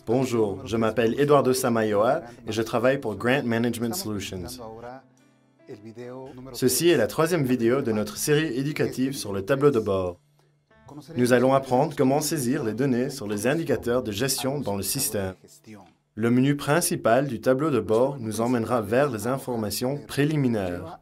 Bonjour, je m'appelle Eduardo Samayoa et je travaille pour Grant Management Solutions. Ceci est la troisième vidéo de notre série éducative sur le tableau de bord. Nous allons apprendre comment saisir les données sur les indicateurs de gestion dans le système. Le menu principal du tableau de bord nous emmènera vers les informations préliminaires.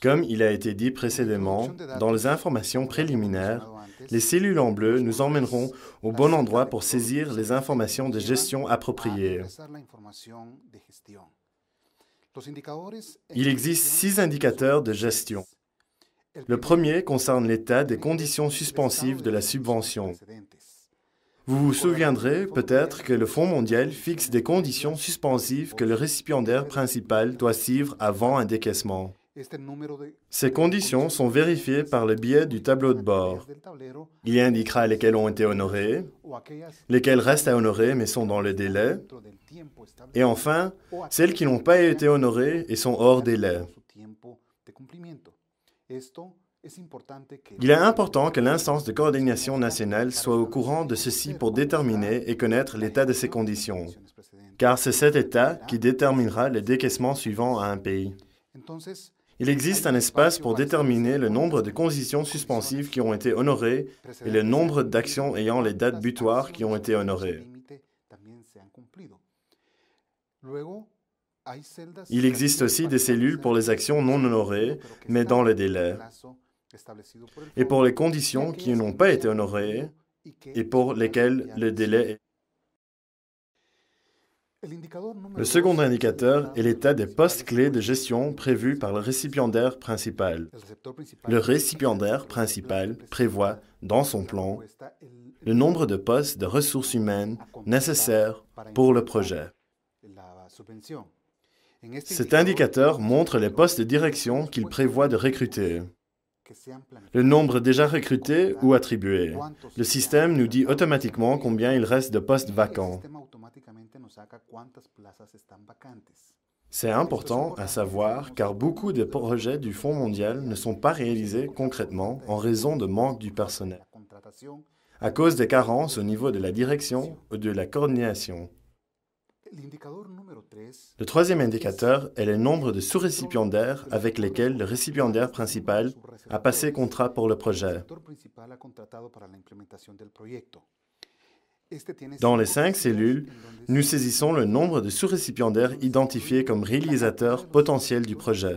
Comme il a été dit précédemment, dans les informations préliminaires, les cellules en bleu nous emmèneront au bon endroit pour saisir les informations de gestion appropriées. Il existe 6 indicateurs de gestion. Le premier concerne l'état des conditions suspensives de la subvention. Vous vous souviendrez peut-être que le Fonds mondial fixe des conditions suspensives que le récipiendaire principal doit suivre avant un décaissement. Ces conditions sont vérifiées par le biais du tableau de bord. Il y indiquera lesquelles ont été honorées, lesquelles restent à honorer mais sont dans le délai, et enfin, celles qui n'ont pas été honorées et sont hors délai. Il est important que l'instance de coordination nationale soit au courant de ceci pour déterminer et connaître l'état de ces conditions, car c'est cet état qui déterminera le décaissement suivant à un pays. Il existe un espace pour déterminer le nombre de conditions suspensives qui ont été honorées et le nombre d'actions ayant les dates butoirs qui ont été honorées. Il existe aussi des cellules pour les actions non honorées, mais dans le délai, et pour les conditions qui n'ont pas été honorées et pour lesquelles le délai est. Le second indicateur est l'état des postes clés de gestion prévus par le récipiendaire principal. Le récipiendaire principal prévoit, dans son plan, le nombre de postes de ressources humaines nécessaires pour le projet. Cet indicateur montre les postes de direction qu'il prévoit de recruter. Le nombre déjà recrutés ou attribués. Le système nous dit automatiquement combien il reste de postes vacants. C'est important à savoir car beaucoup de projets du Fonds mondial ne sont pas réalisés concrètement en raison de manque du personnel, à cause des carences au niveau de la direction ou de la coordination. Le troisième indicateur est le nombre de sous-récipiendaires avec lesquels le récipiendaire principal a passé contrat pour le projet. Dans les 5 cellules, nous saisissons le nombre de sous-récipiendaires identifiés comme réalisateurs potentiels du projet.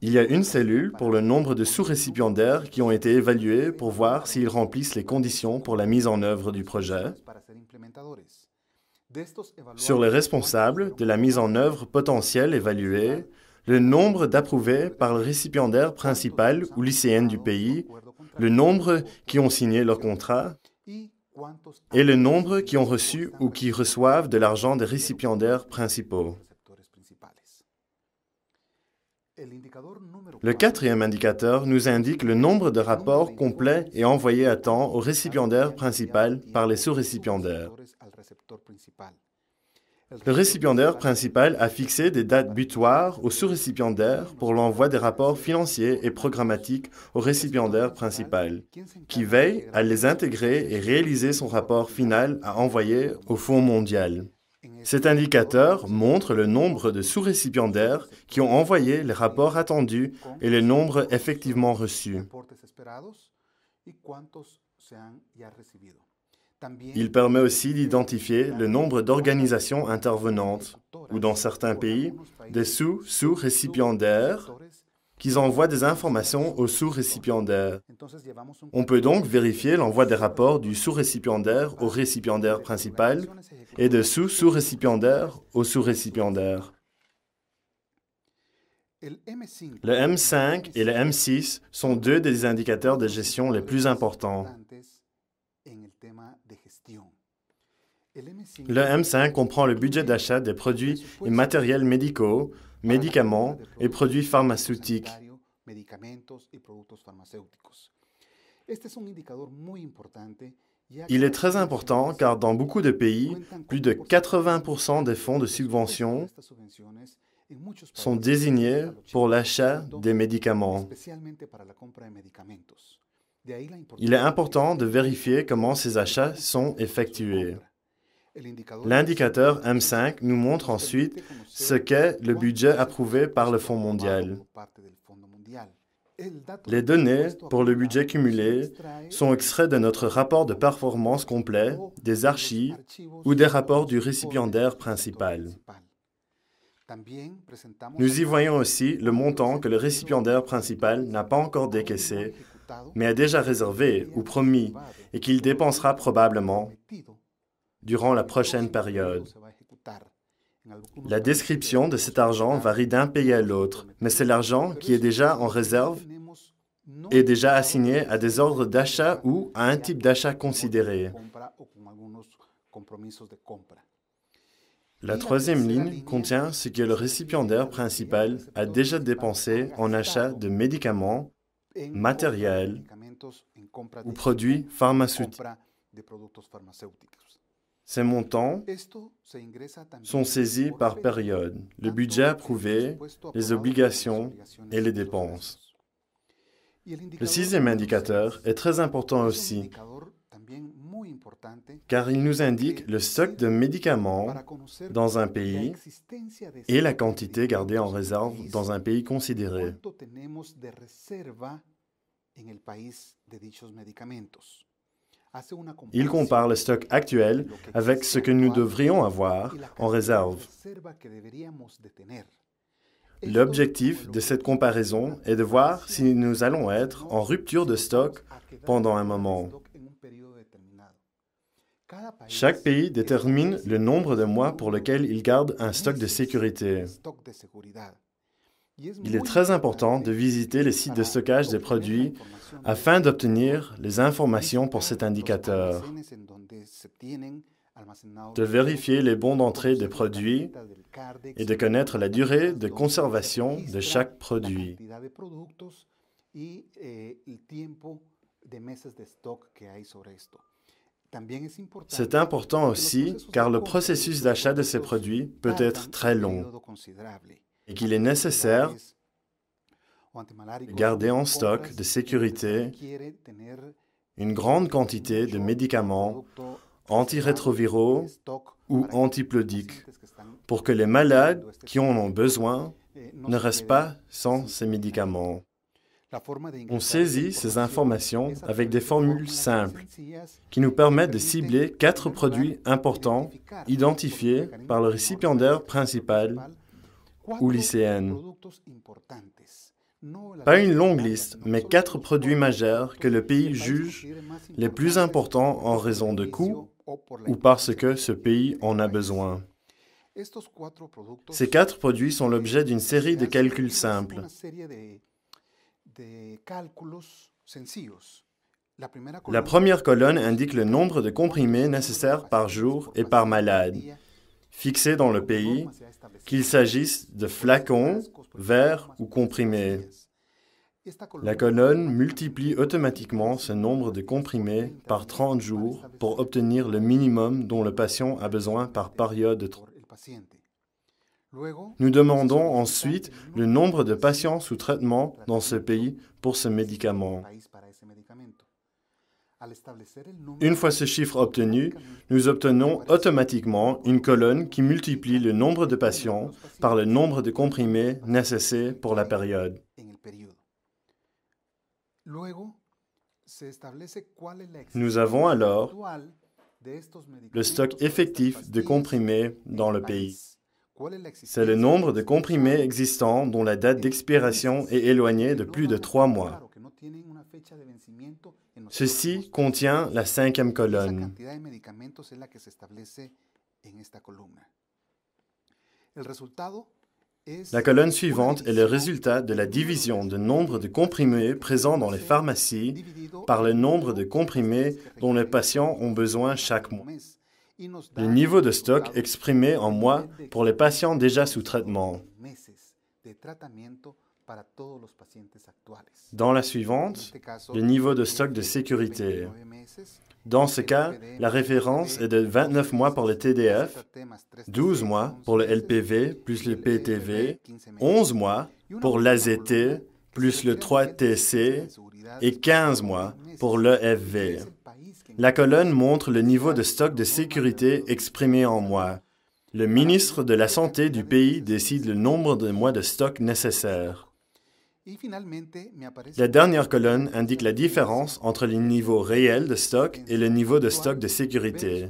Il y a une cellule pour le nombre de sous-récipiendaires qui ont été évalués pour voir s'ils remplissent les conditions pour la mise en œuvre du projet. Sur les responsables de la mise en œuvre potentielle évaluée, le nombre d'approuvés par le récipiendaire principal ou l'ICN du pays, le nombre qui ont signé leur contrat et le nombre qui ont reçu ou qui reçoivent de l'argent des récipiendaires principaux. Le quatrième indicateur nous indique le nombre de rapports complets et envoyés à temps au récipiendaire principal par les sous-récipiendaires. Le récipiendaire principal a fixé des dates butoirs aux sous-récipiendaires pour l'envoi des rapports financiers et programmatiques au récipiendaire principal, qui veille à les intégrer et réaliser son rapport final à envoyer au Fonds mondial. Cet indicateur montre le nombre de sous-récipiendaires qui ont envoyé les rapports attendus et le nombre effectivement reçus. Il permet aussi d'identifier le nombre d'organisations intervenantes, ou dans certains pays, des sous-récipiendaires qui envoient des informations aux sous-récipiendaires. On peut donc vérifier l'envoi des rapports du sous-récipiendaire au récipiendaire principal et de sous-récipiendaire au sous-récipiendaire. Le M5 et le M6 sont 2 des indicateurs de gestion les plus importants. Le M5 comprend le budget d'achat des produits et matériels médicaux, médicaments et produits pharmaceutiques. Il est très important car dans beaucoup de pays, plus de 80% des fonds de subvention sont désignés pour l'achat des médicaments. Il est important de vérifier comment ces achats sont effectués. L'indicateur M5 nous montre ensuite ce qu'est le budget approuvé par le Fonds mondial. Les données pour le budget cumulé sont extraits de notre rapport de performance complet, des archives ou des rapports du récipiendaire principal. Nous y voyons aussi le montant que le récipiendaire principal n'a pas encore décaissé, mais a déjà réservé ou promis et qu'il dépensera probablement durant la prochaine période. La description de cet argent varie d'un pays à l'autre, mais c'est l'argent qui est déjà en réserve et déjà assigné à des ordres d'achat ou à un type d'achat considéré. La troisième ligne contient ce que le récipiendaire principal a déjà dépensé en achat de médicaments, matériel ou produits pharmaceutiques. Ces montants sont saisis par période, le budget approuvé, les obligations et les dépenses. Le sixième indicateur est très important aussi, car il nous indique le stock de médicaments dans un pays et la quantité gardée en réserve dans un pays considéré. Il compare le stock actuel avec ce que nous devrions avoir en réserve. L'objectif de cette comparaison est de voir si nous allons être en rupture de stock pendant un moment. Chaque pays détermine le nombre de mois pour lequel il garde un stock de sécurité. Il est très important de visiter les sites de stockage des produits afin d'obtenir les informations pour cet indicateur, de vérifier les bons d'entrée des produits et de connaître la durée de conservation de chaque produit. C'est important aussi car le processus d'achat de ces produits peut être très long et qu'il est nécessaire de garder en stock de sécurité une grande quantité de médicaments antirétroviraux ou antiplodiques pour que les malades qui en ont besoin ne restent pas sans ces médicaments. On saisit ces informations avec des formules simples qui nous permettent de cibler 4 produits importants identifiés par le récipiendaire principal ou l'ICN. Pas une longue liste, mais 4 produits majeurs que le pays juge les plus importants en raison de coûts ou parce que ce pays en a besoin. Ces 4 produits sont l'objet d'une série de calculs simples. La première colonne indique le nombre de comprimés nécessaires par jour et par malade, fixés dans le pays, qu'il s'agisse de flacons, verres ou comprimés. La colonne multiplie automatiquement ce nombre de comprimés par 30 jours pour obtenir le minimum dont le patient a besoin par période de traitement. Nous demandons ensuite le nombre de patients sous traitement dans ce pays pour ce médicament. Une fois ce chiffre obtenu, nous obtenons automatiquement une colonne qui multiplie le nombre de patients par le nombre de comprimés nécessaires pour la période. Nous avons alors le stock effectif de comprimés dans le pays. C'est le nombre de comprimés existants dont la date d'expiration est éloignée de plus de 3 mois. Ceci contient la 5e colonne. La colonne suivante est le résultat de la division du nombre de comprimés présents dans les pharmacies par le nombre de comprimés dont les patients ont besoin chaque mois. Le niveau de stock exprimé en mois pour les patients déjà sous traitement. Dans la suivante, le niveau de stock de sécurité. Dans ce cas, la référence est de 29 mois pour le TDF, 12 mois pour le LPV plus le PTV, 11 mois pour l'AZT plus le 3TC et 15 mois pour l'EFV. La colonne montre le niveau de stock de sécurité exprimé en mois. Le ministre de la Santé du pays décide le nombre de mois de stock nécessaires. La dernière colonne indique la différence entre le niveau réel de stock et le niveau de stock de sécurité.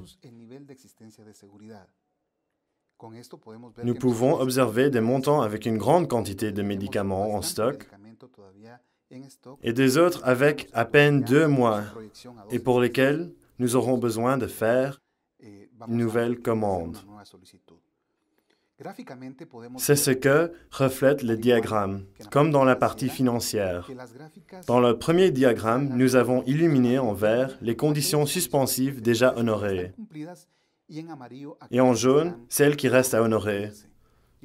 Nous pouvons observer des montants avec une grande quantité de médicaments en stock et des autres avec à peine 2 mois et pour lesquels nous aurons besoin de faire une nouvelle commande. C'est ce que reflète le diagramme, comme dans la partie financière. Dans le premier diagramme, nous avons illuminé en vert les conditions suspensives déjà honorées, et en jaune, celles qui restent à honorer,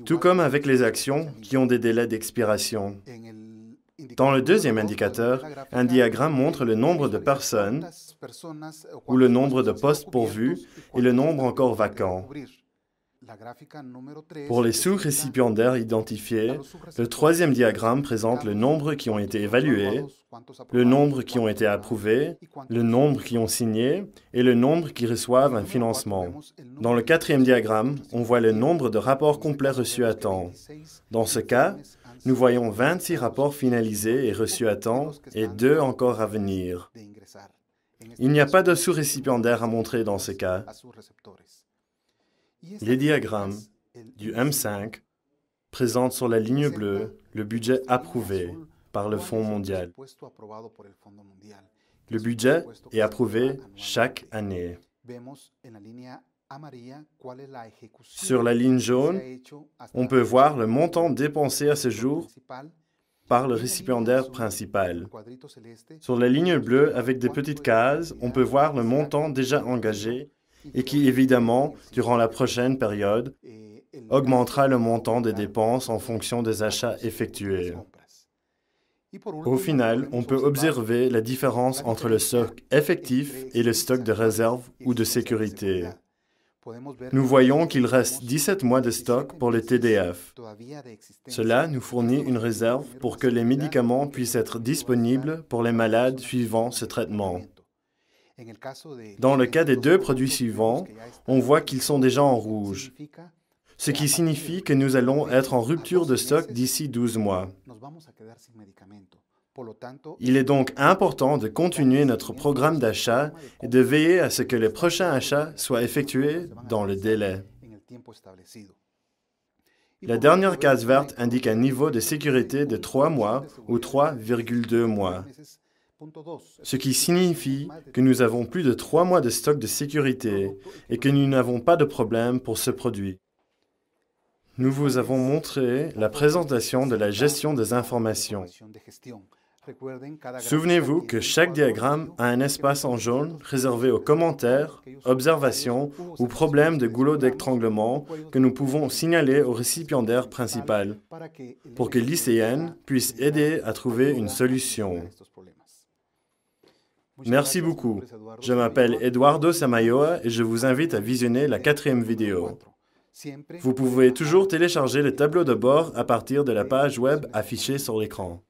tout comme avec les actions qui ont des délais d'expiration. Dans le deuxième indicateur, un diagramme montre le nombre de personnes ou le nombre de postes pourvus et le nombre encore vacant. Pour les sous-récipiendaires identifiés, le troisième diagramme présente le nombre qui ont été évalués, le nombre qui ont été approuvés, le nombre qui ont signé et le nombre qui reçoivent un financement. Dans le quatrième diagramme, on voit le nombre de rapports complets reçus à temps. Dans ce cas, nous voyons 26 rapports finalisés et reçus à temps et 2 encore à venir. Il n'y a pas de sous-récipiendaire à montrer dans ce cas. Les diagrammes du M5 présentent sur la ligne bleue le budget approuvé par le Fonds mondial. Le budget est approuvé chaque année. Sur la ligne jaune, on peut voir le montant dépensé à ce jour par le récipiendaire principal. Sur la ligne bleue, avec des petites cases, on peut voir le montant déjà engagé et qui, évidemment, durant la prochaine période, augmentera le montant des dépenses en fonction des achats effectués. Au final, on peut observer la différence entre le stock effectif et le stock de réserve ou de sécurité. Nous voyons qu'il reste 17 mois de stock pour le TDF. Cela nous fournit une réserve pour que les médicaments puissent être disponibles pour les malades suivant ce traitement. Dans le cas des 2 produits suivants, on voit qu'ils sont déjà en rouge, ce qui signifie que nous allons être en rupture de stock d'ici 12 mois. Il est donc important de continuer notre programme d'achat et de veiller à ce que les prochains achats soient effectués dans le délai. La dernière case verte indique un niveau de sécurité de 3 mois ou 3,2 mois, ce qui signifie que nous avons plus de 3 mois de stock de sécurité et que nous n'avons pas de problème pour ce produit. Nous vous avons montré la présentation de la gestion des informations. Souvenez-vous que chaque diagramme a un espace en jaune réservé aux commentaires, observations ou problèmes de goulot d'étranglement que nous pouvons signaler au récipiendaire principal pour que l'ICN puisse aider à trouver une solution. Merci beaucoup. Je m'appelle Eduardo Samayoa et je vous invite à visionner la 4e vidéo. Vous pouvez toujours télécharger le tableau de bord à partir de la page web affichée sur l'écran.